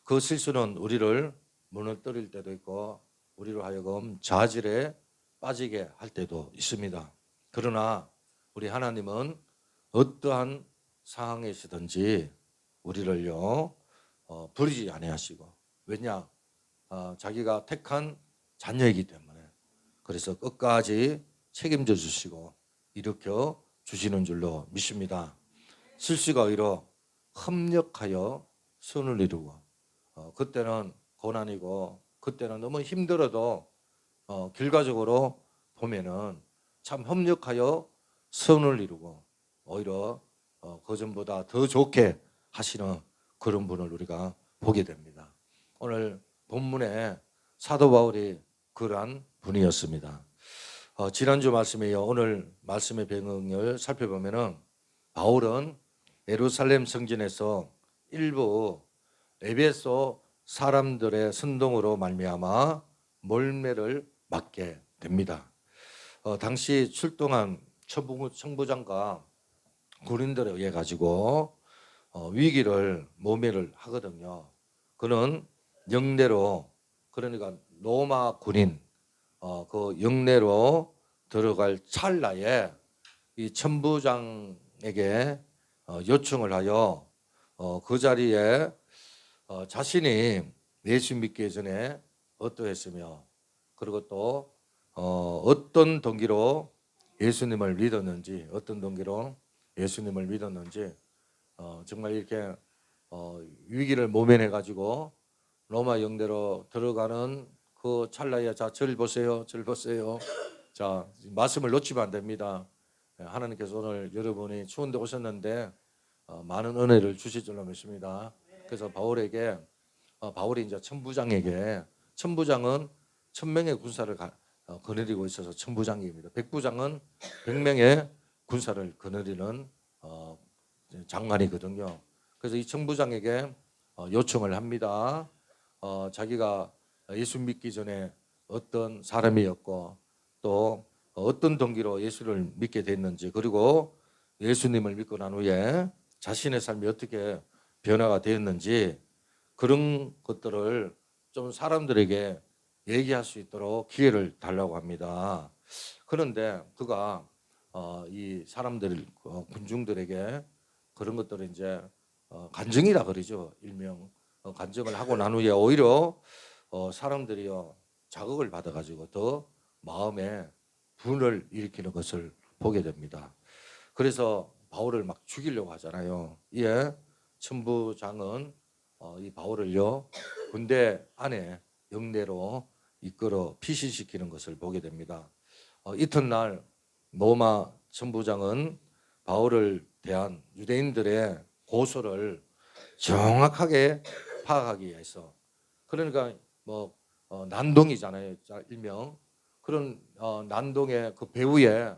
그 실수는 우리를 무너뜨릴 때도 있고 우리로 하여금 자질에 빠지게 할 때도 있습니다. 그러나 우리 하나님은 어떠한 상황에서든지 우리를요 버리지 아니하시고, 왜냐 자기가 택한 자녀이기 때문에, 그래서 끝까지 책임져 주시고 일으켜 주시는 줄로 믿습니다. 실수가 오히려 협력하여 선을 이루고, 그때는 고난이고 그때는 너무 힘들어도 결과적으로 보면은 참 협력하여 선을 이루고 오히려 그전보다 더 좋게 하시는 그런 분을 우리가 보게 됩니다. 오늘 본문에 사도 바울이 그러한 분이었습니다. 지난주 말씀이요, 오늘 말씀의 배경을 살펴보면은 바울은 예루살렘 성전에서 일부 에베소 사람들의 선동으로 말미암아 몰매를 맞게 됩니다. 당시 출동한 청부장과 군인들에 의해 가지고 위기를 모면을 하거든요. 그는 영내로, 그러니까 로마 군인 그 영내로 들어갈 찰나에 이 천부장에게 요청을 하여 그 자리에 자신이 예수 믿기 전에 어떠했으며, 그리고 또 어떤 동기로 예수님을 믿었는지, 정말 이렇게 위기를 모면해 가지고 로마 영내로 들어가는 그 찰나에, 자, 절 보세요. 자, 말씀을 놓치면 안 됩니다. 하나님께서 오늘 여러분이 추운데 오셨는데 많은 은혜를 주실 줄로 믿습니다. 그래서 바울이 이제 천부장은 1000명의 군사를 거느리고 있어서 천부장입니다. 백부장은 100명의 군사를 거느리는 장관이거든요. 그래서 이 천부장에게 요청을 합니다. 자기가 예수 믿기 전에 어떤 사람이었고 또 어떤 동기로 예수를 믿게 됐는지, 그리고 예수님을 믿고 난 후에 자신의 삶이 어떻게 변화가 되었는지, 그런 것들을 좀 사람들에게 얘기할 수 있도록 기회를 달라고 합니다. 그런데 그가 이 사람들, 군중들에게 그런 것들을 이제 간증이라 그러죠. 일명 간증을 하고 난 후에 오히려 사람들이요 자극을 받아가지고 더 마음에 분을 일으키는 것을 보게 됩니다. 그래서 바울을 막 죽이려고 하잖아요. 이에 천부장은 이 바울을요 군대 안에 영내로 이끌어 피신시키는 것을 보게 됩니다. 이튿날 로마 천부장은 바울을 대한 유대인들의 고소를 정확하게 파악하기 위해서, 그러니까 뭐 난동이잖아요, 일명. 그런 난동의 그 배후에,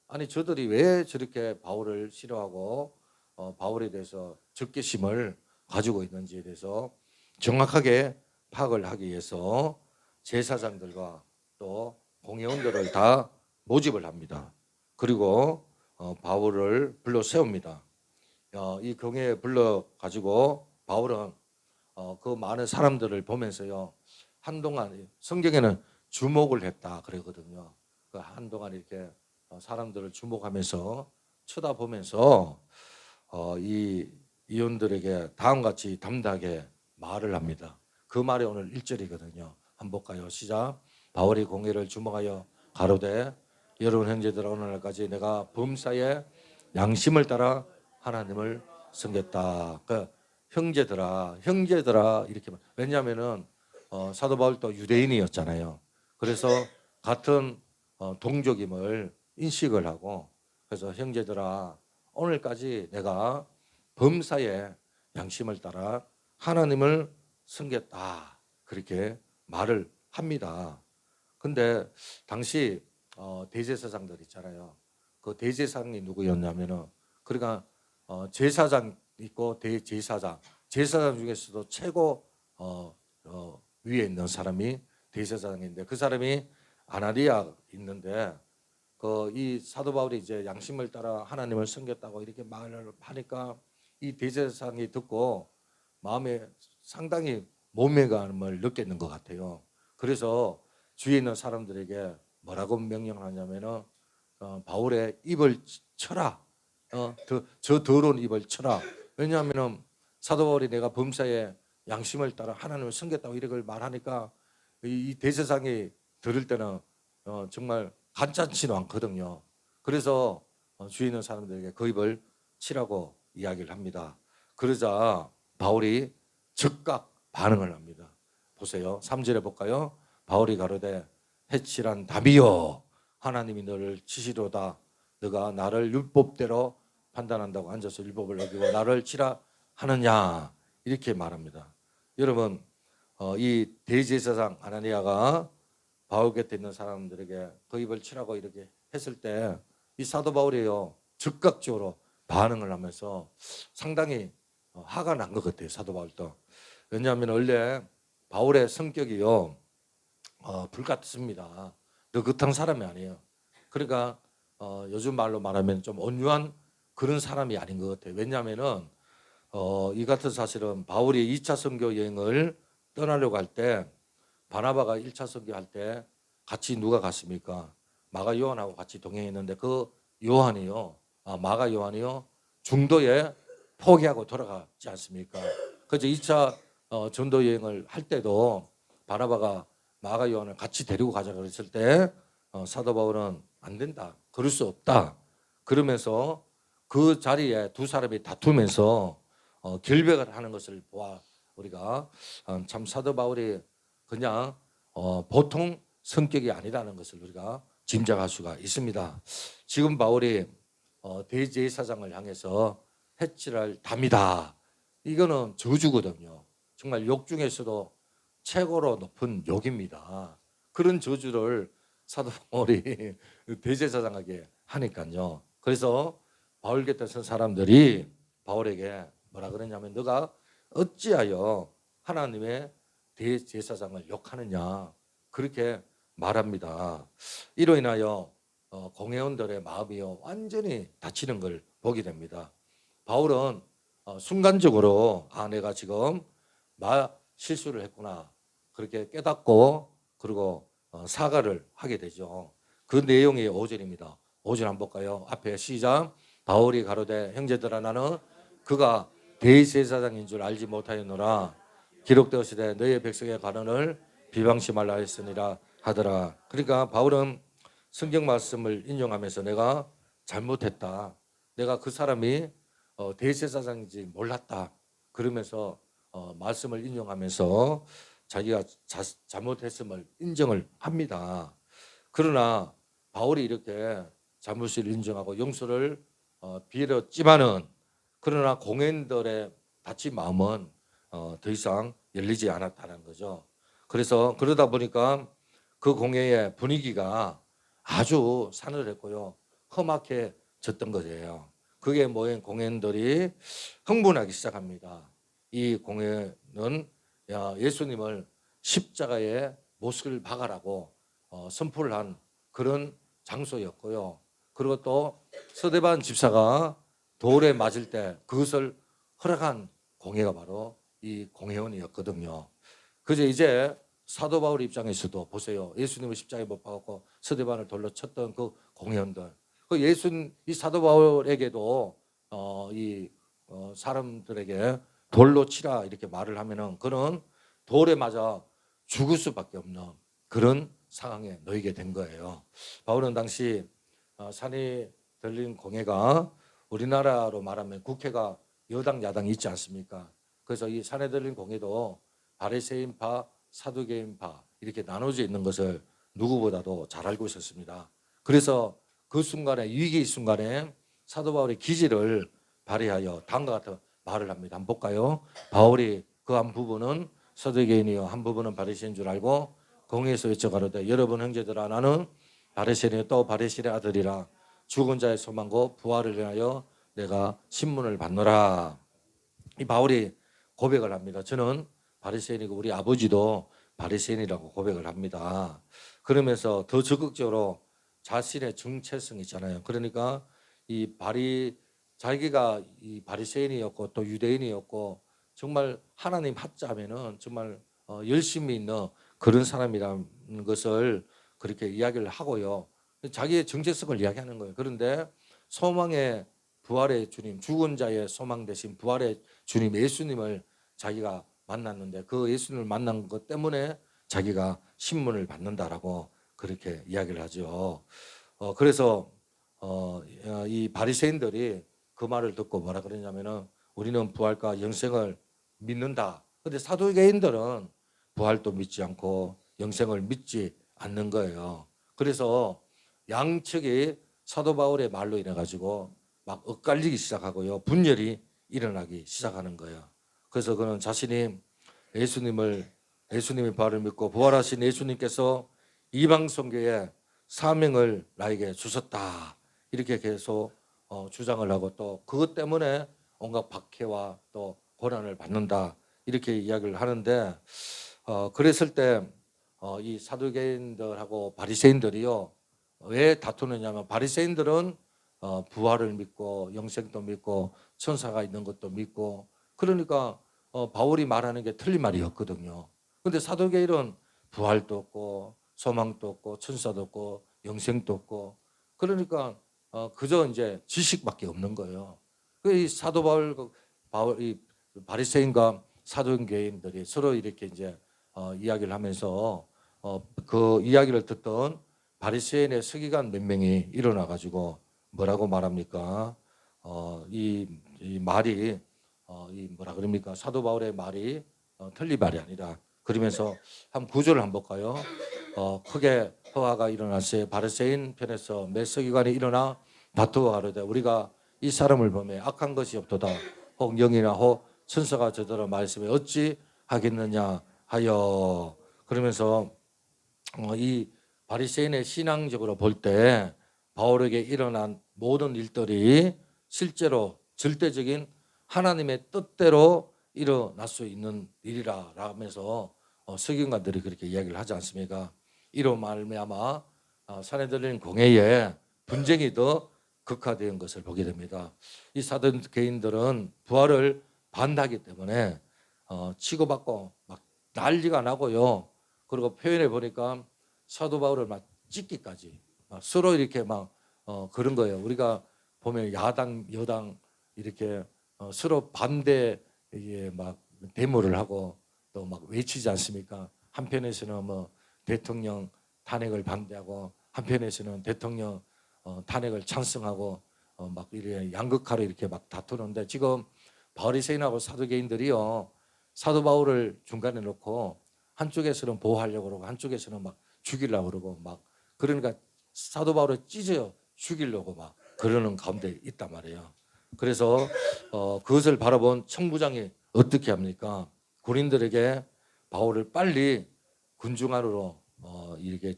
아니 저들이 왜 저렇게 바울을 싫어하고 바울에 대해서 적개심을 가지고 있는지에 대해서 정확하게 파악을 하기 위해서 제사장들과 또 공회원들을 다 모집을 합니다. 그리고 바울을 불러 세웁니다. 이 경회에 불러 가지고 바울은 그 많은 사람들을 보면서요 한동안, 성경에는 주목을 했다 그러거든요. 그 한동안 이렇게 사람들을 주목하면서 쳐다보면서 이 이혼들에게 다음과 같이 담대하게 말을 합니다. 그 말이 오늘 1절이거든요. 한번 볼까요? 시작. 바울이 공회를 주목하여 가로되 여러분 형제들아, 오늘날까지 내가 범사에 양심을 따라 하나님을 섬겼다. 그 형제들아 이렇게 말. 왜냐하면은 사도 바울도 유대인이었잖아요. 그래서 같은 동족임을 인식을 하고, 그래서 형제들아 오늘까지 내가 범사에 양심을 따라 하나님을 섬겼다, 그렇게 말을 합니다. 근데 당시 대제사장들 있잖아요. 그 대제사장이 누구였냐면은, 그러니까 제사장 있고 대제사장, 제사장 중에서도 최고 위에 있는 사람이 대제사장인데, 그 사람이 아나니아 있는데, 이 사도 바울이 이제 양심을 따라 하나님을 섬겼다고 이렇게 말을 하니까 이 대제사장이 듣고 마음에 상당히 모멸감을 느꼈는 것 같아요. 그래서 주위에 있는 사람들에게 뭐라고 명령하냐면은 바울의 입을 쳐라. 저 더러운 입을 쳐라. 왜냐하면은 사도 바울이 내가 범사에 양심을 따라 하나님을 섬겼다고 이렇게 말하니까 이 대제사장이 들을 때는 정말 간단치는 않거든요. 그래서 주위에 있는 사람들에게 그 입을 치라고 이야기를 합니다. 그러자 바울이 즉각 반응을 합니다. 보세요. 3절에 볼까요? 바울이 가로되 해칠한 답이요 하나님이 너를 치시로다. 너가 나를 율법대로 판단한다고 앉아서 율법을 어기고 나를 치라 하느냐 이렇게 말합니다. 여러분 이 대제사장 아나니아가 바울 곁에 있는 사람들에게 그 입을 치라고 이렇게 했을 때 이 사도 바울이요 즉각적으로 반응을 하면서 상당히 화가 난 것 같아요. 사도 바울도. 왜냐하면 원래 바울의 성격이요 불같습니다. 느긋한 사람이 아니에요. 그러니까 요즘 말로 말하면 좀 온유한 그런 사람이 아닌 것 같아요. 왜냐하면은 이 같은 사실은 바울이 2차 선교 여행을 떠나려고 할 때 바나바가 1차 선교할 때 같이 누가 갔습니까? 마가 요한하고 같이 동행했는데 그 요한이요, 마가 요한이요 중도에 포기하고 돌아가지 않습니까? 그래서 2차 전도 여행을 할 때도 바나바가 마가 요한을 같이 데리고 가자 그랬을 때 사도 바울은 안 된다, 그럴 수 없다 그러면서 그 자리에 두 사람이 다투면서 결백을 하는 것을 보아 우리가 참 사도 바울이 그냥 보통 성격이 아니라는 것을 우리가 짐작할 수가 있습니다. 지금 바울이 대제사장을 향해서 해칠할 담이다. 이거는 저주거든요. 정말 욕 중에서도 최고로 높은 욕입니다. 그런 저주를 사도 바울이 대제사장에게 하니까요. 그래서 바울 곁에 선 사람들이 바울에게 뭐라 그러냐면 너가 어찌하여 하나님의 대제사장을 욕하느냐 그렇게 말합니다. 이로 인하여 공회원들의 마음이요 완전히 다치는 걸 보게 됩니다. 바울은 순간적으로 내가 지금 실수를 했구나 그렇게 깨닫고 그리고 사과를 하게 되죠. 그 내용이 5절입니다. 5절 한번 볼까요? 앞에 시작. 바울이 가로되 형제들아 나는 그가 대제사장인 줄 알지 못하였노라. 기록되었으되 너희 백성의 가난을 비방치 말라 했으니라 하더라. 그러니까 바울은 성경 말씀을 인용하면서 내가 잘못했다. 내가 그 사람이 대제사장인지 몰랐다. 그러면서 말씀을 인용하면서 자기가 잘못했음을 인정을 합니다. 그러나 바울이 이렇게 잘못을 인정하고 용서를 빌었지만은 그러나 공회인들의 다친 마음은 더 이상 열리지 않았다는 거죠. 그래서 그러다 보니까 그 공회의 분위기가 아주 싸늘했고요. 험악해졌던 거예요. 그게 뭐예요? 공회인들이 흥분하기 시작합니다. 이 공회는 예수님을 십자가에 못을 박아라고 선포를 한 그런 장소였고요. 그리고 또 서대반 집사가 돌에 맞을 때 그것을 허락한 공회가 바로 이 공회원이었거든요. 그래서 이제 사도 바울 입장에서도 보세요. 예수님을 십자가에 못 박았고 서대반을 돌로 쳤던 그 공회원들. 이 사도 바울에게도 사람들에게 돌로 치라 이렇게 말을 하면은 그는 돌에 맞아 죽을 수밖에 없는 그런 상황에 놓이게 된 거예요. 바울은 당시 산이 들린 공회가 우리나라로 말하면 국회가 여당 야당이 있지 않습니까? 그래서 이 산에 들린 공회도 바리새인파, 사두개인파 이렇게 나눠져 있는 것을 누구보다도 잘 알고 있었습니다. 그래서 그 순간에 위기 순간에 사도 바울의 기지를 발휘하여 다음과 같은 말을 합니다. 한번 볼까요? 바울이 그 한 부분은 사두개인이요 한 부분은 바리새인 줄 알고 공회에서 외쳐가로되 여러분 형제들아 나는 바리새인이요 또 바리새인의 아들이라 죽은 자의 소망고 부활을 위하여 내가 신문을 받노라. 이 바울이 고백을 합니다. 저는 바리새인이고 우리 아버지도 바리새인이라고 고백을 합니다. 그러면서 더 적극적으로 자신의 정체성 있잖아요. 그러니까 자기가 이 바리새인이었고 또 유대인이었고 정말 하나님 하자면은 정말 열심히 있는 그런 사람이라는 것을 그렇게 이야기를 하고요. 자기의 정체성을 이야기하는 거예요. 그런데 소망의 부활의 주님, 죽은 자의 소망 대신 부활의 주님 예수님을 자기가 만났는데 그 예수님을 만난 것 때문에 자기가 신문을 받는다라고 그렇게 이야기를 하죠. 그래서 이 바리새인들이 그 말을 듣고 뭐라 그러냐면은 우리는 부활과 영생을 믿는다. 근데 사두개인들은 부활도 믿지 않고 영생을 믿지 않는 거예요. 그래서 양측이 사도 바울의 말로 인해 가지고 막 엇갈리기 시작하고요. 분열이 일어나기 시작하는 거예요. 그래서 그는 자신이 예수님의 부활을 믿고 부활하신 예수님께서 이방 선교의 사명을 나에게 주셨다. 이렇게 계속 주장을 하고 또 그것 때문에 온갖 박해와 또 고난을 받는다. 이렇게 이야기를 하는데 그랬을 때 이 사두개인들하고 바리새인들이요. 왜 다투느냐면 바리새인들은 부활을 믿고 영생도 믿고 천사가 있는 것도 믿고 그러니까 바울이 말하는 게 틀린 말이었거든요. 근데 사도계일은 부활도 없고 소망도 없고 천사도 없고 영생도 없고 그러니까 그저 이제 지식밖에 없는 거예요. 이 사도 바울 이 바리새인과 사도계인들이 서로 이렇게 이제 이야기를 하면서 그 이야기를 듣던 바리새인의 서기관 몇 명이 일어나 가지고 뭐라고 말합니까? 이 말이 이 뭐라 그럽니까? 사도 바울의 말이 틀린 말이 아니라 그러면서 한 구절을 한번 볼까요? 크게 허화가 일어났어요. 바리새인 편에서 몇 서기관이 일어나 다투어 가로되 우리가 이 사람을 보며 악한 것이 없도다. 혹 영이나 혹 천사가 저더러 말씀에 어찌 하겠느냐 하여 그러면서 이 바리새인의 신앙적으로 볼 때 바울에게 일어난 모든 일들이 실제로 절대적인 하나님의 뜻대로 일어날 수 있는 일이라 하면서 서기관들이 그렇게 이야기를 하지 않습니까? 이로 말미암아 사내들인 공회에 분쟁이 더 극화된 것을 보게 됩니다. 이 사도개인들은 부활을 반대하기 때문에 치고받고 막 난리가 나고요. 그리고 표현해 보니까 사도 바울을 막 찢기까지 막 서로 이렇게 막 그런 거예요. 우리가 보면 야당 여당 이렇게 서로 반대 막 데모를 하고 또 막 외치지 않습니까? 한편에서는 뭐 대통령 탄핵을 반대하고 한편에서는 대통령 탄핵을 찬성하고 막 이렇게 양극화로 이렇게 막 다투는데 지금 바리새인하고 사두개인들이요 사도 바울을 중간에 놓고 한쪽에서는 보호하려고 그러고 한쪽에서는 막 죽이려고 그러고 막 그러니까 사도 바울을 찢어 죽이려고 막 그러는 가운데 있단 말이에요. 그래서 그것을 바라본 청부장이 어떻게 합니까? 군인들에게 바울을 빨리 군중 안으로 이렇게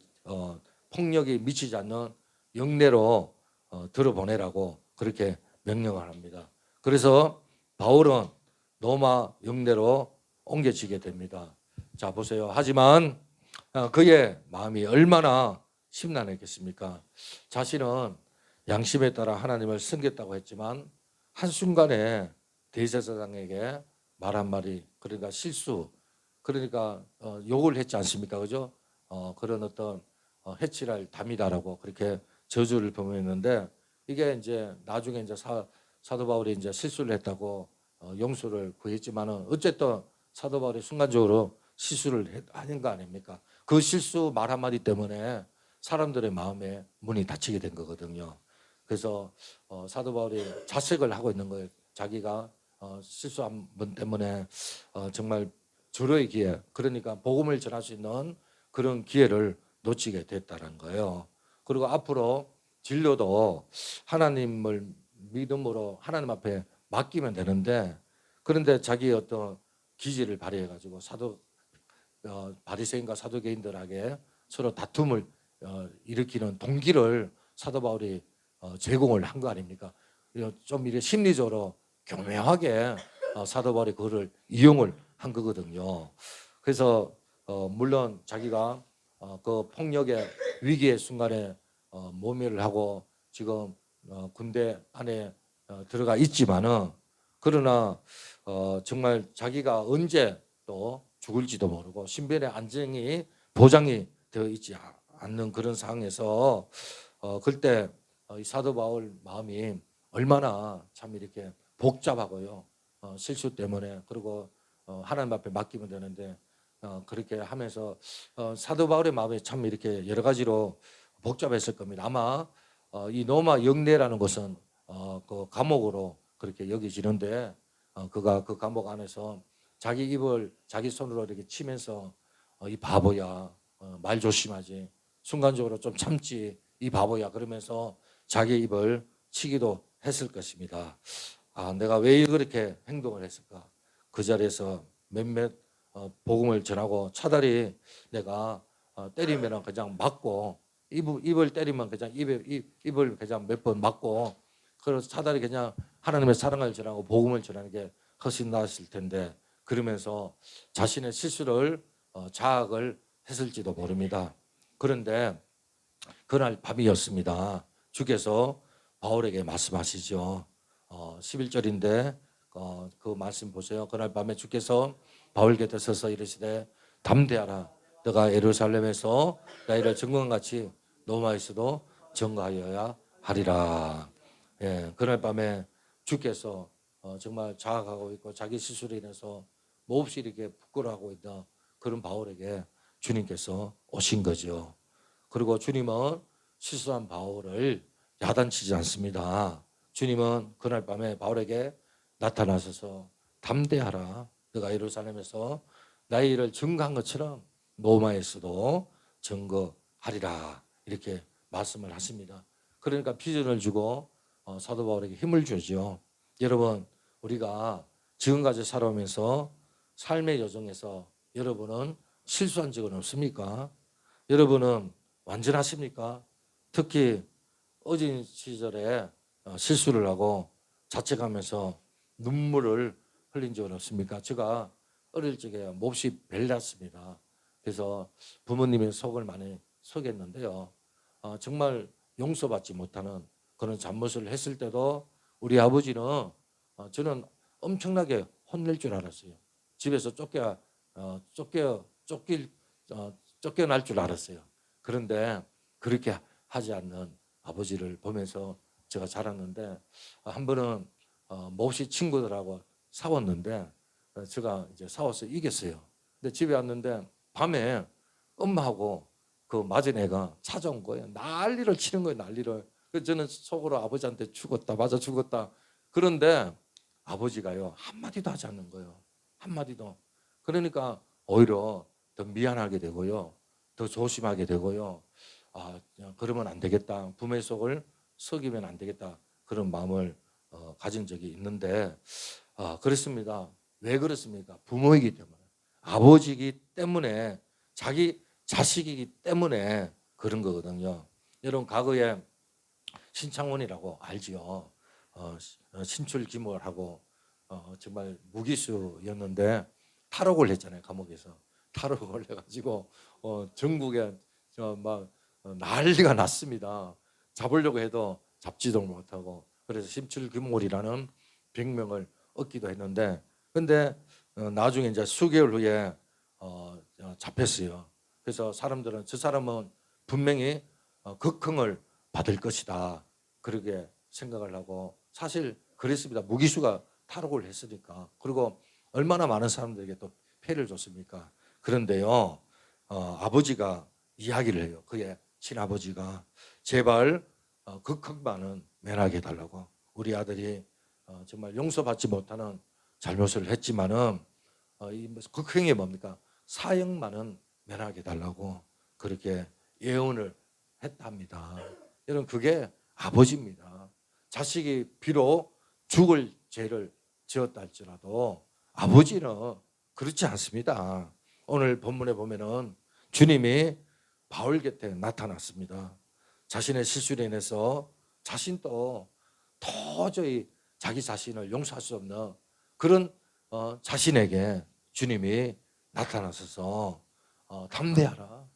폭력이 미치지 않는 영내로 들어보내라고 그렇게 명령을 합니다. 그래서 바울은 로마 영내로 옮겨지게 됩니다. 자 보세요. 하지만 그의 마음이 얼마나 심란했겠습니까? 자신은 양심에 따라 하나님을 섬겼다고 했지만 한순간에 대제사장에게 말 한마디 그러니까 실수 그러니까 욕을 했지 않습니까? 그죠? 그런 어떤 해치랄 담이다라고 그렇게 저주를 범했는데 이게 이제 나중에 이제 사도 바울이 이제 실수를 했다고 용서를 구했지만은 어쨌든 사도 바울이 순간적으로 실수를 하는 거 아닙니까? 그 실수 말 한마디 때문에 사람들의 마음에 문이 닫히게 된 거거든요. 그래서 사도 바울이 자책을 하고 있는 거예요. 자기가 실수한 분 때문에 정말 절호의 기회, 그러니까 복음을 전할 수 있는 그런 기회를 놓치게 됐다는 거예요. 그리고 앞으로 진료도 하나님을 믿음으로 하나님 앞에 맡기면 되는데 그런데 자기 어떤 기질을 발휘해 가지고 바리새인과 사두개인들에게 서로 다툼을 일으키는 동기를 사도 바울이 제공을 한 거 아닙니까? 좀 이렇게 심리적으로 교묘하게 사도 바울이 그거를 이용을 한 거거든요. 그래서 물론 자기가 그 폭력의 위기의 순간에 모멸을 하고 지금 군대 안에 들어가 있지만은 그러나 정말 자기가 언제 또 죽을지도 모르고 신변의 안정이 보장이 되어 있지 않는 그런 상황에서 그때 이 사도 바울 마음이 얼마나 참 이렇게 복잡하고요. 실수 때문에 그리고 하나님 앞에 맡기면 되는데 그렇게 하면서 사도 바울의 마음이 참 이렇게 여러 가지로 복잡했을 겁니다. 아마 이 로마 영내라는 것은 그 감옥으로 그렇게 여기지는데 그가 그 감옥 안에서 자기 입을 자기 손으로 이렇게 치면서 이 바보야, 말 조심하지, 순간적으로 좀 참지, 이 바보야, 그러면서 자기 입을 치기도 했을 것입니다. 내가 왜 그렇게 행동을 했을까? 그 자리에서 몇몇 복음을 전하고 차라리 내가 때리면 그냥 맞고 입을 때리면 그냥 입을 그냥 몇 번 맞고 그래서 차라리 그냥 하나님의 사랑을 전하고 복음을 전하는 게 훨씬 나았을 텐데 그러면서 자신의 실수를 자학을 했을지도 모릅니다. 그런데 그날 밤이었습니다. 주께서 바울에게 말씀하시죠. 11절인데 그 말씀 보세요. 그날 밤에 주께서 바울 곁에 서서 이르시되 담대하라. 너가 예루살렘에서 나이를 증거한같이 로마에서도 증거하여야 하리라. 예, 그날 밤에 주께서 정말 자학하고 있고 자기 실수로 인해서 몹시 이렇게 부끄러워하고 있던 그런 바울에게 주님께서 오신 거죠. 그리고 주님은 실수한 바울을 야단치지 않습니다. 주님은 그날 밤에 바울에게 나타나셔서 담대하라. 너가 예루살렘에서 나의 일을 증거한 것처럼 로마에서도 증거하리라. 이렇게 말씀을 하십니다. 그러니까 비전을 주고 사도 바울에게 힘을 주죠. 여러분, 우리가 지금까지 살아오면서 삶의 여정에서 여러분은 실수한 적은 없습니까? 여러분은 완전하십니까? 특히 어린 시절에 실수를 하고 자책하면서 눈물을 흘린 적은 없습니까? 제가 어릴 적에 몹시 벨났습니다. 그래서 부모님의 속을 많이 속였는데요. 정말 용서받지 못하는 그런 잘못을 했을 때도 우리 아버지는 저는 엄청나게 혼낼 줄 알았어요. 집에서 쫓겨날 줄 알았어요. 그런데 그렇게 하지 않는 아버지를 보면서 제가 자랐는데 한 번은 몹시 친구들하고 싸웠는데 제가 이제 싸워서 이겼어요. 근데 집에 왔는데 밤에 엄마하고 그 맞은 애가 찾아온 거예요. 난리를 치는 거예요. 난리를. 그래서 저는 속으로 아버지한테 죽었다, 맞아 죽었다. 그런데 아버지가요 한마디도 하지 않는 거예요. 한마디도. 그러니까 오히려 더 미안하게 되고요. 더 조심하게 되고요. 그러면 안 되겠다. 부모의 속을 속이면 안 되겠다. 그런 마음을 가진 적이 있는데 그렇습니다. 왜 그렇습니까? 부모이기 때문에. 아버지이기 때문에 자기 자식이기 때문에 그런 거거든요. 여러분 과거에 신창원이라고 알지요. 신출귀몰하고 정말 무기수였는데 탈옥을 했잖아요. 감옥에서 탈옥을 해가지고 전국에 막 난리가 났습니다. 잡으려고 해도 잡지도 못하고 그래서 신출귀몰이라는 병명을 얻기도 했는데 근데 나중에 이제 수개월 후에 잡혔어요. 그래서 사람들은 저 사람은 분명히 극형을 받을 것이다. 그렇게 생각을 하고 사실 그랬습니다. 무기수가 탈옥을 했으니까. 그리고 얼마나 많은 사람들에게 또 폐를 줬습니까? 그런데요. 아버지가 이야기를 해요. 그의 친아버지가 제발 극형만은 면하게 해달라고. 우리 아들이 정말 용서받지 못하는 잘못을 했지만은 이 극형이 뭡니까? 사형만은 면하게 해달라고 그렇게 예언을 했답니다. 여러분 그게 아버지입니다. 자식이 비록 죽을 죄를 지었다 할지라도 아버지는 그렇지 않습니다. 오늘 본문에 보면은 주님이 바울 곁에 나타났습니다. 자신의 실수로 인해서 자신도 도저히 자기 자신을 용서할 수 없는 그런 자신에게 주님이 나타나셔서 담대하라.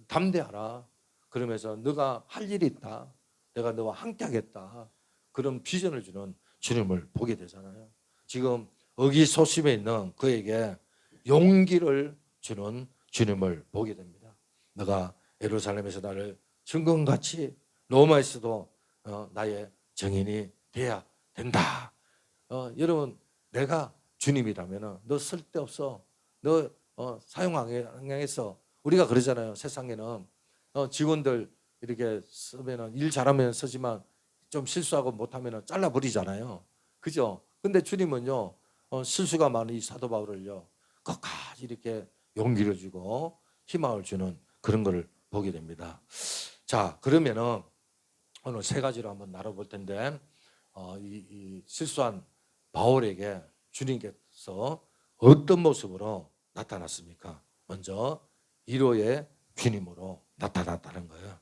담대하라. 그러면서 너가 할 일이 있다. 내가 너와 함께 하겠다. 그런 비전을 주는 주님을 보게 되잖아요. 지금 의기소침해 있는 그에게 용기를 주는 주님을 보게 됩니다. 너가 예루살렘에서 나를 증거같이 로마에서도 나의 증인이 돼야 된다. 여러분, 내가 주님이라면 너 쓸데없어. 너 사용항에서 우리가 그러잖아요. 세상에는 직원들 이렇게 쓰면은 일 잘하면 쓰지만 좀 실수하고 못하면 잘라버리잖아요. 그죠? 근데 주님은요, 실수가 많은 이 사도 바울을요, 끝까지 이렇게 용기를 주고 희망을 주는 그런 것을 보게 됩니다. 자, 그러면은 오늘 세 가지로 한번 나눠볼 텐데, 이 실수한 바울에게 주님께서 어떤 모습으로 나타났습니까? 먼저 위로의 주님으로 나타났다는 거예요.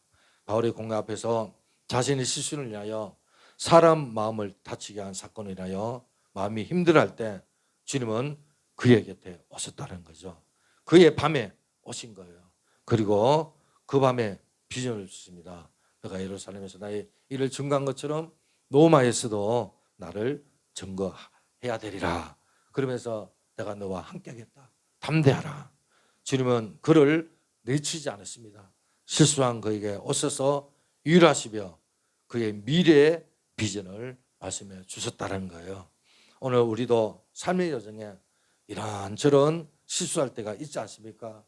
바울의 공회 앞에서 자신의 실수를 위하여 사람 마음을 다치게 한 사건을 인하여 마음이 힘들어할 때 주님은 그의 곁에 오셨다는 거죠. 그의 밤에 오신 거예요. 그리고 그 밤에 비전을 주십니다. 너가 예루살렘에서 나의 일을 증거한 것처럼 로마에서도 나를 증거해야 되리라. 그러면서 내가 너와 함께 하겠다. 담대하라. 주님은 그를 내치지 않았습니다. 실수한 그에게 오셔서 위로하시며 그의 미래의 비전을 말씀해 주셨다는 거예요. 오늘 우리도 삶의 여정에 이런저런 실수할 때가 있지 않습니까?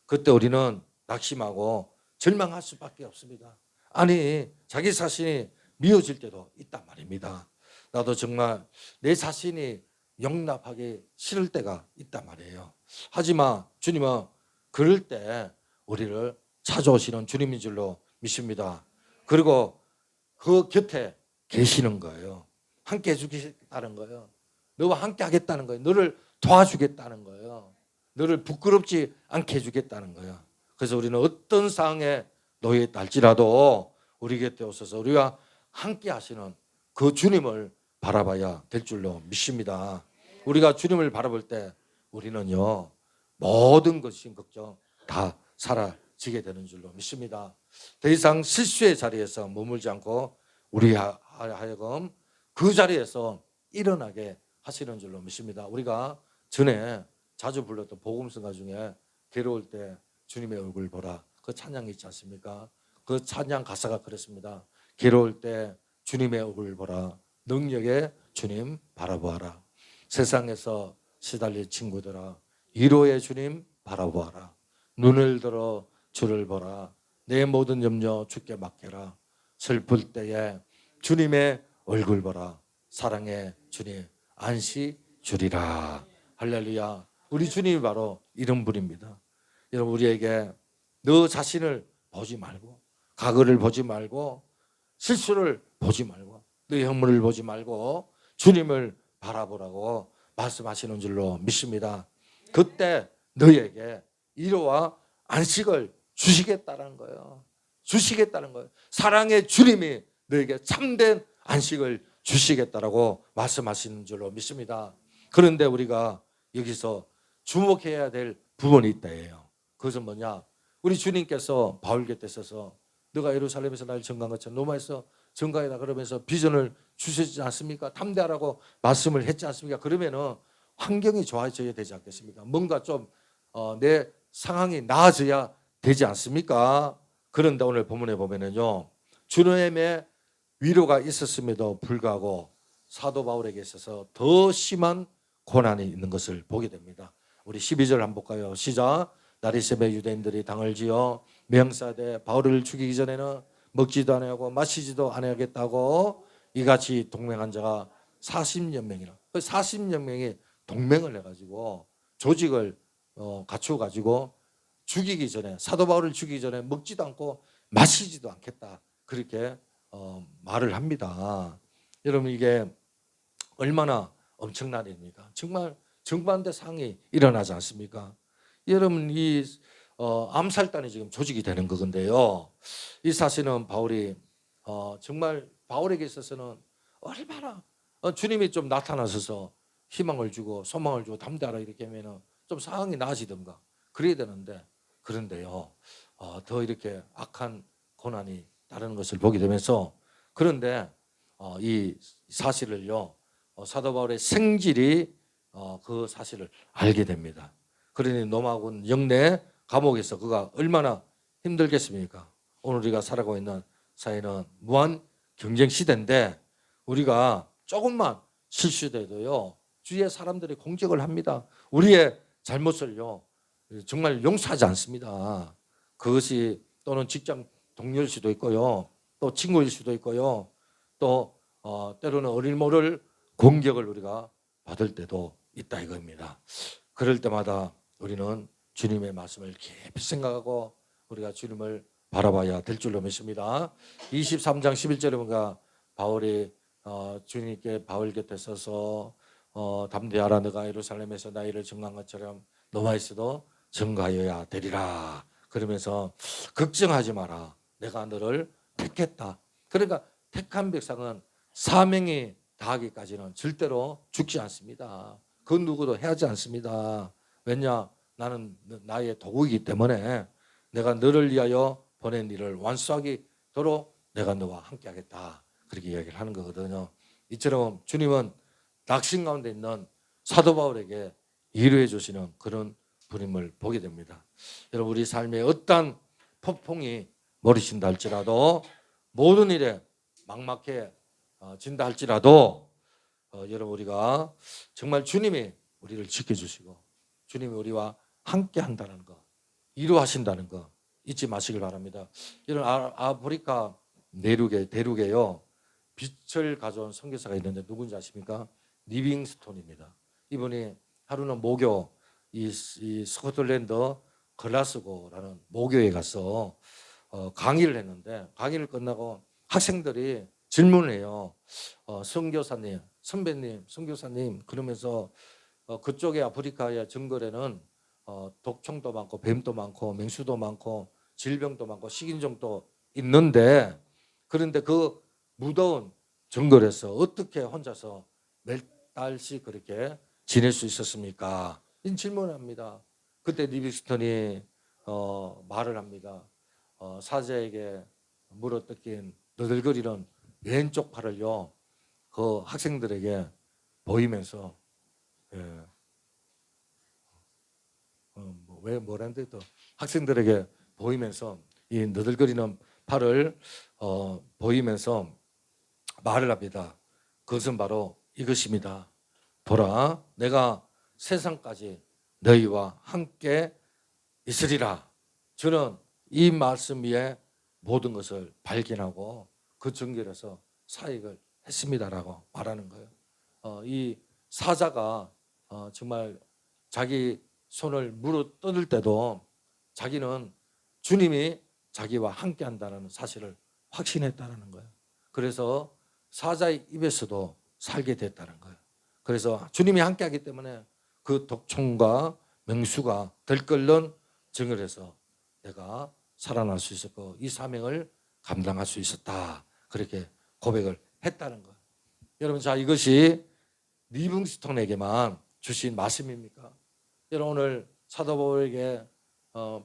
그때 우리는 낙심하고 절망할 수밖에 없습니다. 아니, 자기 자신이 미워질 때도 있단 말입니다. 나도 정말 내 자신이 용납하기 싫을 때가 있단 말이에요. 하지만 주님은 그럴 때 우리를 찾아오시는 주님인 줄로 믿습니다. 그리고 그 곁에 계시는 거예요. 함께 해주겠다는 거예요. 너와 함께 하겠다는 거예요. 너를 도와주겠다는 거예요. 너를 부끄럽지 않게 해주겠다는 거예요. 그래서 우리는 어떤 상황에 놓여 있달지라도 우리 곁에 오셔서 우리와 함께 하시는 그 주님을 바라봐야 될 줄로 믿습니다. 우리가 주님을 바라볼 때 우리는요, 모든 것이 걱정 다 사라지게 되는 줄로 믿습니다. 더 이상 실수의 자리에서 머물지 않고 우리 하여금 그 자리에서 일어나게 하시는 줄로 믿습니다. 우리가 전에 자주 불렀던 복음성가 중에 괴로울 때 주님의 얼굴 보라, 그 찬양이 있지 않습니까? 그 찬양 가사가 그렇습니다. 괴로울 때 주님의 얼굴 보라, 능력의 주님 바라보아라. 세상에서 시달릴 친구들아, 위로의 주님 바라보아라. 눈을 들어 주를 보라. 내 모든 염려 주께 맡겨라. 슬플 때에 주님의 얼굴 보라. 사랑의 주님 안시 주리라. 할렐루야. 우리 주님이 바로 이런 분입니다. 여러분, 우리에게 너 자신을 보지 말고, 과거를 보지 말고, 실수를 보지 말고, 너의 허물을 보지 말고 주님을 바라보라고 말씀하시는 줄로 믿습니다. 그때 너에게 위로와 안식을 주시겠다는 거예요. 주시겠다는 거예요. 사랑의 주님이 너에게 참된 안식을 주시겠다라고 말씀하시는 줄로 믿습니다. 그런데 우리가 여기서 주목해야 될 부분이 있다예요. 그것은 뭐냐? 우리 주님께서 바울 곁에 서서 너가 예루살렘에서 나를 증거한 것처럼 로마에서 증거해라 그러면서 비전을 주시지 않습니까? 담대하라고 말씀을 했지 않습니까? 그러면은 환경이 좋아져야 되지 않겠습니까? 뭔가 좀 내 상황이 나아져야 되지 않습니까? 그런데 오늘 본문에 보면은요, 주님의 위로가 있었음에도 불구하고 사도 바울에게 있어서 더 심한 고난이 있는 것을 보게 됩니다. 우리 12절 한번 볼까요? 시작. 나리세베 유대인들이 당을 지어 명사대 바울을 죽이기 전에는 먹지도 아니하고 마시지도 아니하겠다고 이같이 동맹한 자가 40여 명이라. 그 40여 명이 동맹을 해가지고 조직을 갖추어가지고 죽이기 전에, 사도 바울을 죽이기 전에 먹지도 않고 마시지도 않겠다, 그렇게 말을 합니다. 여러분, 이게 얼마나 엄청난 일입니까? 정말 정반대 상황이 일어나지 않습니까? 여러분, 이 암살단이 지금 조직이 되는 거건데요, 이 사실은 바울이 정말 바울에게 있어서는 얼마나 주님이 좀 나타나셔서 희망을 주고 소망을 주고 담대하라 이렇게 하면 좀 상황이 나아지던가 그래야 되는데, 그런데요, 더 이렇게 악한 고난이 따르는 것을 보게 되면서, 그런데 이 사실을요, 사도 바울의 생질이 그 사실을 알게 됩니다. 그러니 로마군 영내 감옥에서 그가 얼마나 힘들겠습니까? 오늘 우리가 살아가고 있는 사회는 무한 경쟁 시대인데 우리가 조금만 실수돼도요 주위의 사람들이 공격을 합니다. 우리의 잘못을요 정말 용서하지 않습니다. 그것이 또는 직장 동료일 수도 있고요, 또 친구일 수도 있고요, 또 때로는 어릴 모를 공격을 우리가 받을 때도 있다 이겁니다. 그럴 때마다 우리는 주님의 말씀을 깊이 생각하고 우리가 주님을 바라봐야 될 줄로 믿습니다. 23장 11절에 보니까 바울이 주님께 바울 곁에 서서 담대하라, 너가 예루살렘에서 나 일을 증거한 것처럼 로마에서도 증거하여야 되리라. 그러면서 걱정하지 마라, 내가 너를 택했다. 그러니까 택한 백성은 사명이 다하기까지는 절대로 죽지 않습니다. 그 누구도 해하지 않습니다. 왜냐, 나는 나의 도구이기 때문에 내가 너를 위하여 보낸 일을 완수하기도록 내가 너와 함께하겠다, 그렇게 이야기를 하는 거거든요. 이처럼 주님은 낙심 가운데 있는 사도 바울에게 위로해 주시는 그런 분임을 보게 됩니다. 여러분, 우리 삶에 어떤 폭풍이 몰이친다 할지라도, 모든 일에 막막해진다 할지라도 여러분, 우리가 정말 주님이 우리를 지켜주시고 주님이 우리와 함께 한다는 거, 위로하신다는 거 잊지 마시길 바랍니다. 이런 아프리카 대륙에요 빛을 가져온 선교사가 있는데 누군지 아십니까? 리빙스톤입니다. 이분이 하루는 모교, 이 스코틀랜드 글라스고라는 모교에 가서 강의를 했는데, 강의를 끝나고 학생들이 질문을 해요. 선교사님, 선배님, 선교사님, 그러면서 그쪽에 아프리카의 정글에는 독총도 많고 뱀도 많고 맹수도 많고 질병도 많고 식인종도 있는데, 그런데 그 무더운 정글에서 어떻게 혼자서 몇 달씩 그렇게 지낼 수 있었습니까? 이 질문을 합니다. 그때 리빙스턴이 말을 합니다. 사자에게 물어뜯긴 너덜거리는 왼쪽 팔을요 그 학생들에게 보이면서, 뭐라는데 또 학생들에게 보이면서 이 너덜거리는 팔을 보이면서 말을 합니다. 그것은 바로 이것입니다. 보라, 내가 세상까지 너희와 함께 있으리라. 저는 이 말씀 위에 모든 것을 발견하고 그 정결에서 사역을 했습니다라고 말하는 거예요. 이 사자가 정말 자기 손을 물어 뜯을 때도 자기는 주님이 자기와 함께 한다는 사실을 확신했다는 거예요. 그래서 사자의 입에서도 살게 됐다는 거예요. 그래서 주님이 함께 하기 때문에 그 독총과 맹수가 들끓는 정글에서 내가 살아날 수 있었고 이 사명을 감당할 수 있었다, 그렇게 고백을 했다는 거예요. 여러분, 자, 이것이 리빙스톤에게만 주신 말씀입니까? 여러분, 오늘 사도 바울에게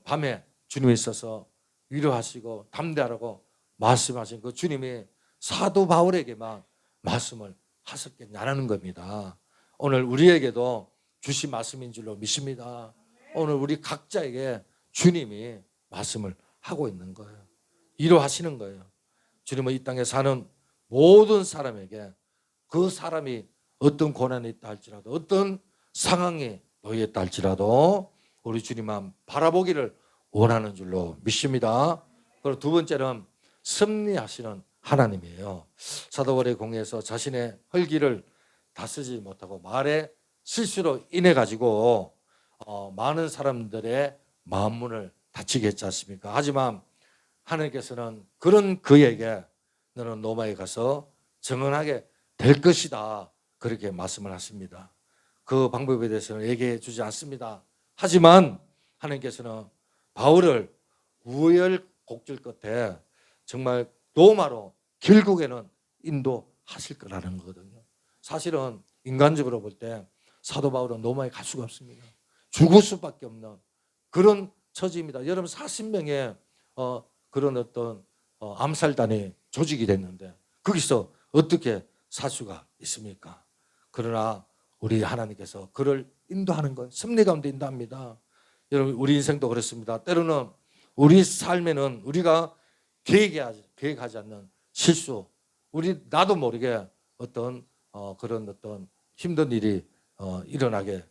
밤에 주님이 있어서 위로하시고 담대하라고 말씀하신 그 주님이 사도 바울에게만 말씀을 하셨겠냐는 겁니다. 오늘 우리에게도 주신 말씀인 줄로 믿습니다. 오늘 우리 각자에게 주님이 말씀을 하고 있는 거예요. 위로하시는 거예요. 주님은 이 땅에 사는 모든 사람에게 그 사람이 어떤 고난이 있다 할지라도, 어떤 상황에 놓여 있다 할지라도 우리 주님만 바라보기를 원하는 줄로 믿습니다. 그리고 두 번째는 섭리하시는 하나님이에요. 사도 바울의 공회에서 자신의 혈기를 다스리지 못하고 말의 실수로 인해 가지고 많은 사람들의 마음문을 닫히게 했지 않습니까? 하지만 하나님께서는 그런 그에게 너는 로마에 가서 정언하게 될 것이다, 그렇게 말씀을 하십니다. 그 방법에 대해서는 얘기해 주지 않습니다. 하지만 하나님께서는 바울을 우여곡절 끝에 정말 로마로 결국에는 인도하실 거라는 거거든요. 사실은 인간적으로 볼 때 사도 바울은 로마에 갈 수가 없습니다. 죽을 수밖에 없는 그런 처지입니다. 여러분, 40명의 그런 어떤 암살단이 조직이 됐는데 거기서 어떻게 살 수가 있습니까? 그러나 우리 하나님께서 그를 인도하는 거예요. 섭리 가운데 인도합니다. 여러분 우리 인생도 그렇습니다. 때로는 우리 삶에는 우리가 계획하지 않는 실수, 나도 모르게 어떤 그런 어떤 힘든 일이 일어나게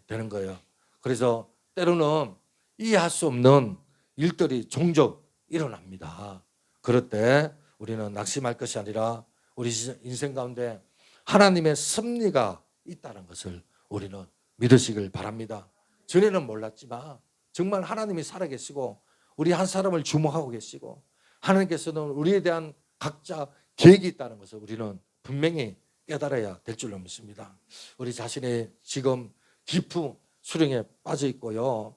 되는 거예요. 그래서 때로는 이해할 수 없는 일들이 종종 일어납니다. 그럴 때 우리는 낙심할 것이 아니라 우리 인생 가운데 하나님의 섭리가 있다는 것을 우리는 믿으시길 바랍니다. 전에는 몰랐지만 정말 하나님이 살아계시고 우리 한 사람을 주목하고 계시고 하나님께서는 우리에 대한 각자 계획이 있다는 것을 우리는 분명히 깨달아야 될 줄로 믿습니다. 우리 자신의 지금 깊은 수렁에 빠져 있고요.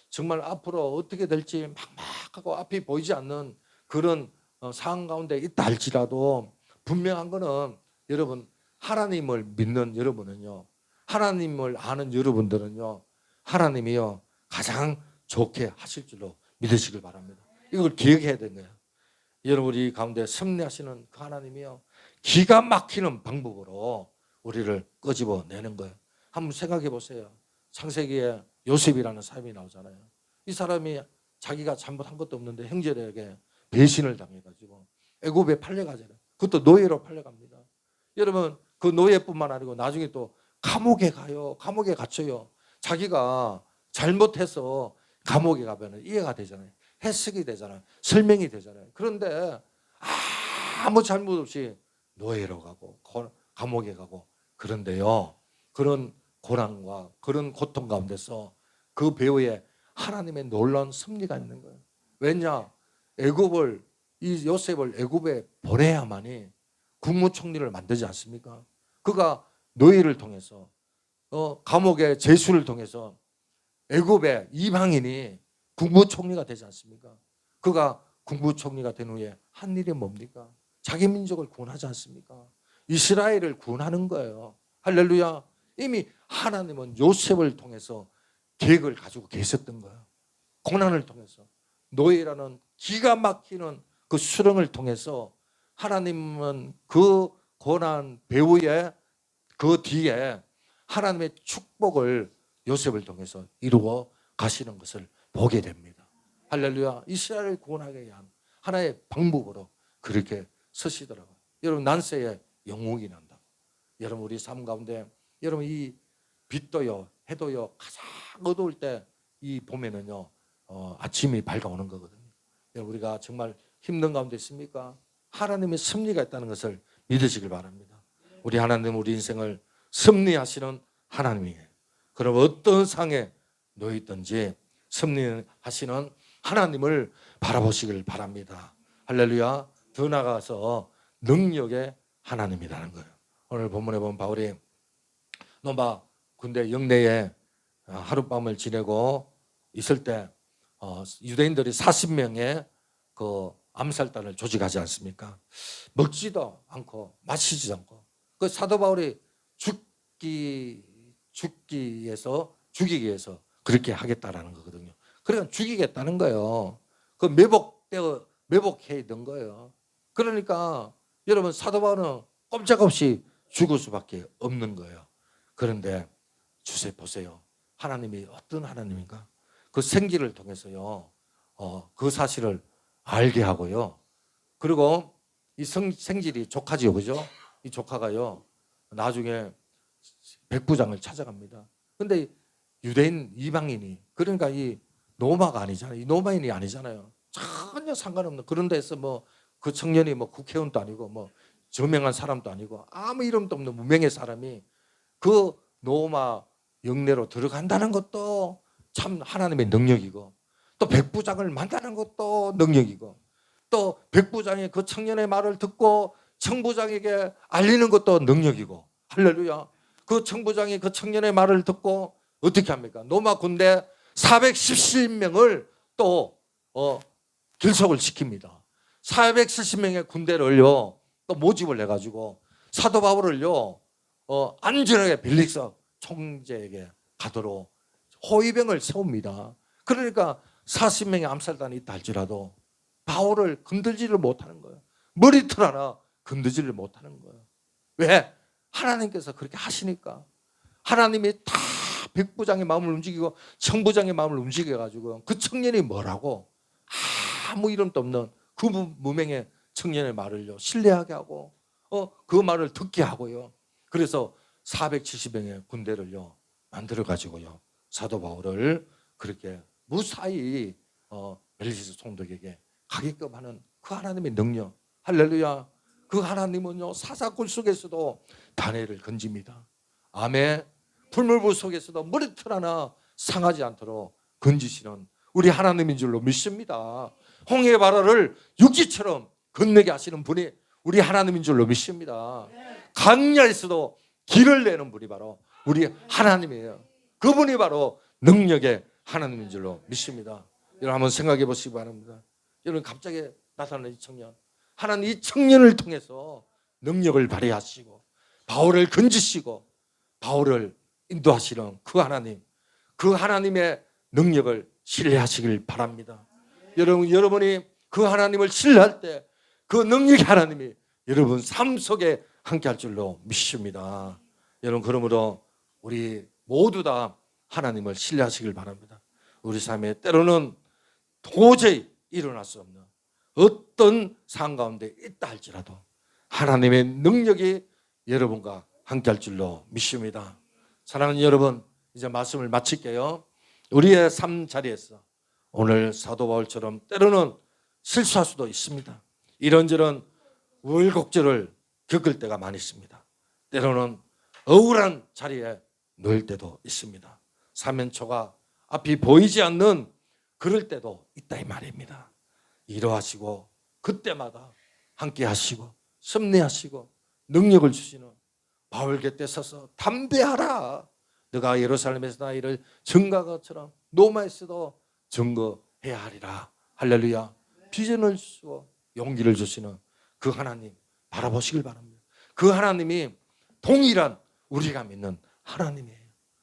정말 앞으로 어떻게 될지 막막하고 앞이 보이지 않는 그런 상황 가운데 있다 할지라도 분명한 거는 여러분 하나님을 믿는 여러분은요. 하나님을 아는 여러분들은요. 하나님이요. 가장 좋게 하실 줄로 믿으시길 바랍니다. 이걸 기억해야 되는 거예요. 여러분 우리 가운데 섭리하시는 그 하나님이요. 기가 막히는 방법으로 우리를 끄집어내는 거예요. 한번 생각해 보세요. 창세기에 요셉이라는 사람이 나오잖아요. 이 사람이 자기가 잘못한 것도 없는데 형제들에게 배신을 당해가지고 애굽에 팔려가잖아요. 그것도 노예로 팔려갑니다. 여러분 그 노예뿐만 아니고 나중에 또 감옥에 가요. 감옥에 갇혀요. 자기가 잘못해서 감옥에 가면 이해가 되잖아요. 해석이 되잖아요. 설명이 되잖아요. 그런데 아무 잘못 없이 노예로 가고 감옥에 가고 그런데요. 그런 고난과 그런 고통 가운데서 그 배후에 하나님의 놀라운 섭리가 있는 거예요. 왜냐? 이 요셉을 애굽에 보내야만이 국무총리를 만들지 않습니까? 그가 노예를 통해서 감옥의 제수를 통해서 애굽의 이방인이 국무총리가 되지 않습니까? 그가 국무총리가 된 후에 한 일이 뭡니까? 자기 민족을 구원하지 않습니까? 이스라엘을 구원하는 거예요. 할렐루야. 이미 하나님은 요셉을 통해서 계획을 가지고 계셨던 거예요. 고난을 통해서 노예라는 기가 막히는 그 수렁을 통해서 하나님은 그 고난 배후에 그 뒤에 하나님의 축복을 요셉을 통해서 이루어 가시는 것을 보게 됩니다. 할렐루야. 이스라엘을 구원하기 위한 하나의 방법으로 그렇게 서시더라고요. 여러분 난세에 영웅이 난다. 여러분 우리 삶 가운데 여러분 이 빛도요 해도요 가장 어두울 때 이 봄에는요 아침이 밝아오는 거거든요. 여러분 우리가 정말 힘든 가운데 있습니까? 하나님의 섭리가 있다는 것을 믿으시길 바랍니다. 우리 하나님은 우리 인생을 섭리하시는 하나님이에요. 그럼 어떤 상에 놓여 있든지 섭리하시는 하나님을 바라보시길 바랍니다. 할렐루야. 더 나아가서 능력의 하나님이라는 거예요. 오늘 본문에 보면 바울이 노마 군대 영내에 하룻밤을 지내고 있을 때 유대인들이 40명의 그 암살단을 조직하지 않습니까? 먹지도 않고 마시지도 않고 그 사도 바울이 죽이기 위해서 그렇게 하겠다라는 거거든요. 그러니까 죽이겠다는 거예요. 그 매복해 있던 거예요. 그러니까 여러분 사도 바울은 꼼짝없이 죽을 수밖에 없는 거예요. 그런데 주세 보세요. 하나님이 어떤 하나님인가? 그 생기를 통해서요. 그 사실을 알게 하고요. 그리고 이 생질이 조카지요, 그죠? 이 조카가요. 나중에 백부장을 찾아갑니다. 근데 유대인 이방인이 그러니까 이 노마가 아니잖아요. 이 노마인이 아니잖아요. 전혀 상관없는 그런 데서 뭐 그 청년이 뭐 국회의원도 아니고 뭐 저명한 사람도 아니고 아무 이름도 없는 무명의 사람이 그 노마 영내로 들어간다는 것도 참 하나님의 능력이고 또 백부장을 만나는 것도 능력이고 또 백부장이 그 청년의 말을 듣고 청부장에게 알리는 것도 능력이고 할렐루야. 그 청부장이 그 청년의 말을 듣고 어떻게 합니까? 노마 군대 470명을 또 결속을 시킵니다. 470명의 군대를요 또 모집을 해가지고 사도 바울을요 안전하게 벨릭스 총재에게 가도록 호위병을 세웁니다. 그러니까 40명의 암살단이 있다 할지라도 바울을 건들지를 못하는 거예요. 머리털 하나 건들지를 못하는 거예요. 왜? 하나님께서 그렇게 하시니까 하나님이 다 백부장의 마음을 움직이고 청부장의 마음을 움직여가지고 그 청년이 뭐라고 아무 이름도 없는 그 무명의 청년의 말을요 신뢰하게 하고 그 말을 듣게 하고요. 그래서 470명의 군대를요 만들어 가지고요 사도 바울을 그렇게 무사히 멜리스 총독에게 가게끔 하는 그 하나님의 능력, 할렐루야. 그 하나님은요 사사골 속에서도 다니엘을 건집니다. 아멘. 풀물불 속에서도 머리털 하나 상하지 않도록 건지시는 우리 하나님인 줄로 믿습니다. 홍해 바다를 육지처럼 건너게 하시는 분이 우리 하나님인 줄로 믿습니다. 강야에서도 길을 내는 분이 바로 우리 하나님이에요. 그분이 바로 능력의 하나님인 줄로 믿습니다. 여러분 한번 생각해 보시기 바랍니다. 여러분 갑자기 나타나는 이 청년, 하나님 이 청년을 통해서 능력을 발휘하시고 바울을 건지시고 바울을 인도하시는 그 하나님, 그 하나님의 능력을 신뢰하시길 바랍니다. 여러분이 그 하나님을 신뢰할 때 그 능력의 하나님이 여러분 삶 속에 함께할 줄로 믿습니다. 여러분 그러므로 우리 모두 다 하나님을 신뢰하시길 바랍니다. 우리 삶에 때로는 도저히 일어날 수 없는 어떤 상황 가운데 있다 할지라도 하나님의 능력이 여러분과 함께할 줄로 믿습니다. 사랑하는 여러분, 이제 말씀을 마칠게요. 우리의 삶 자리에서 오늘 사도 바울처럼 때로는 실수할 수도 있습니다. 이런저런 우여곡절을 겪을 때가 많이 있습니다. 때로는 억울한 자리에 놓일 때도 있습니다. 사면초가 앞이 보이지 않는 그럴 때도 있다 이 말입니다. 이러하시고 그때마다 함께 하시고 섭리하시고 능력을 주시는 바울 곁에 서서 담대하라. 너가 예루살렘에서 나 이를 증거한 것처럼 로마에서도 증거해야 하리라. 할렐루야. 비전을 주시고 용기를 주시는 그 하나님 바라보시길 바랍니다. 그 하나님이 동일한 우리가 믿는 하나님이에요.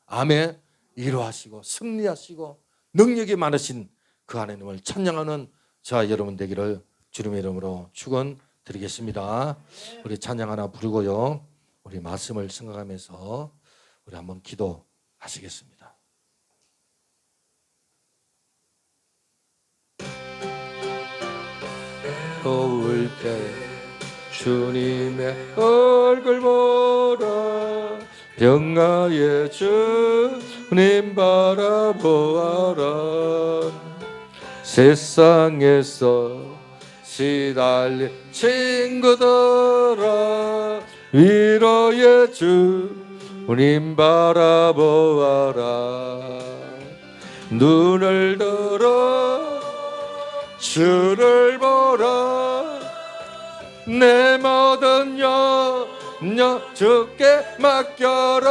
아멘. 이루하시고 승리하시고 능력이 많으신 그 하나님을 찬양하는 저와 여러분 되기를 주님의 이름으로 축원드리겠습니다. 우리 찬양 하나 부르고요 우리 말씀을 생각하면서 우리 한번 기도하시겠습니다. 더울 때 주님의 얼굴 보라. 병아의 주님 바라보아라. 세상에서 시달린 친구들아 위로의 주님 바라보아라. 눈을 들어 주를 보라. 내 모든 염려 주께 맡겨라.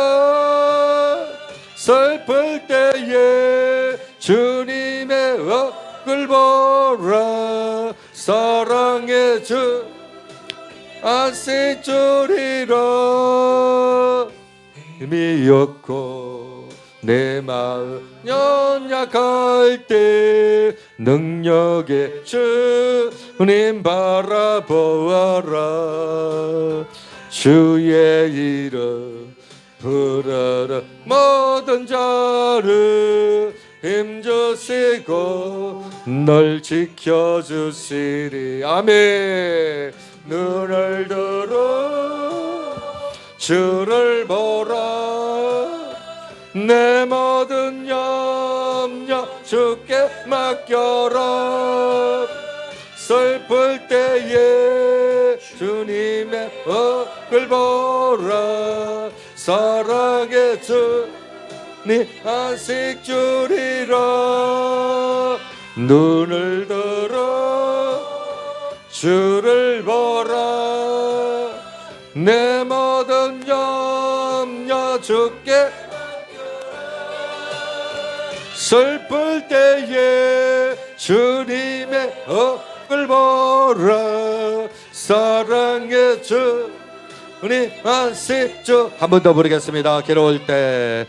슬플 때에 주님의 얼굴 보라. 사랑의 주 안식 주리라. 미었고 내 마음 연약할 때 능력의 주님 바라보아라. 주의 이름 부르라. 모든 자를 힘주시고 널 지켜주시리. 아멘. 눈을 들어 주를 보라. 내 모든 염려 주께 맡겨라. 슬플 때에 주님의 얼굴 보라. 사랑의 주님 안식 주리라. 눈을 들어 주를 보라. 내 모든 염려 주께 슬플 때에 주님의 얼굴 보라. 사랑의 주님 안식 주. 한 번 더 부르겠습니다. 괴로울 때